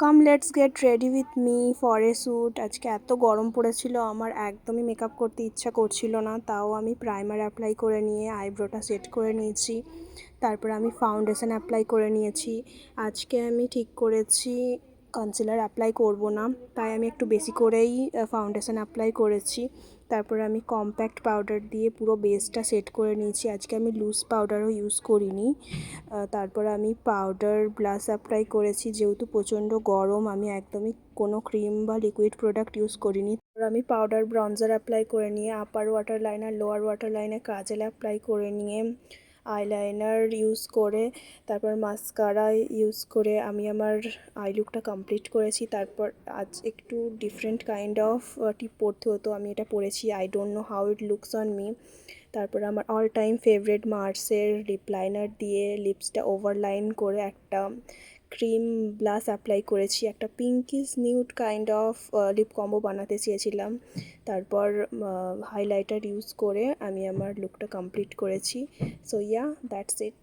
Come let's get ready with me for a shoot. আজকে এত গরম পড়েছিল, আমার একদমই মেকআপ করতে ইচ্ছা করছিল না, তাও আমি প্রাইমার অ্যাপ্লাই করে নিয়ে আইব্রোটা সেট করে নিয়েছি। তারপর আমি ফাউন্ডেশন অ্যাপ্লাই করে নিয়েছি। আজকে আমি ঠিক করেছি কনসিলার অ্যাপ্লাই করব না, তাই আমি একটু বেশি করেই ফাউন্ডেশন অ্যাপ্লাই করেছি। তারপরে আমি কম্প্যাক্ট পাউডার দিয়ে পুরো বেসটা সেট করে নিয়েছি। আজকে আমি লুজ পাউডারও ইউজ করিনি। তারপর আমি পাউডার ব্লাশ অ্যাপ্লাই করেছি। যেহেতু প্রচণ্ড গরম, আমি একদমই কোনো ক্রিম বা লিকুইড প্রোডাক্ট ইউজ করিনি। তারপর আমি পাউডার ব্রঞ্জার অ্যাপ্লাই করে নিয়ে আপার ওয়াটার লাইনার লোয়ার ওয়াটার লাইনে কাজল অ্যাপ্লাই করে নিয়ে আইলাইনার ইউজ করে তারপর মাস্কারা ইউজ করে আমি আমার আই লুকটা কমপ্লিট করেছি। তারপর আজ একটু ডিফারেন্ট কাইন্ড অফ টিপ পরতে হতো, আমি এটা পরেছি। I don't know how it looks on me. তারপর আমার অল টাইম ফেভারিট মার্সের লিপ লাইনার দিয়ে লিপসটা ওভারলাইন করে একটা ক্রিম ব্লাশ অ্যাপ্লাই করেছি। একটা pinkish nude kind of lip combo বানাতে চেয়েছিলাম। তারপর হাইলাইটার ইউজ করে আমি আমার লুকটা কমপ্লিট করেছি। So yeah, that's it.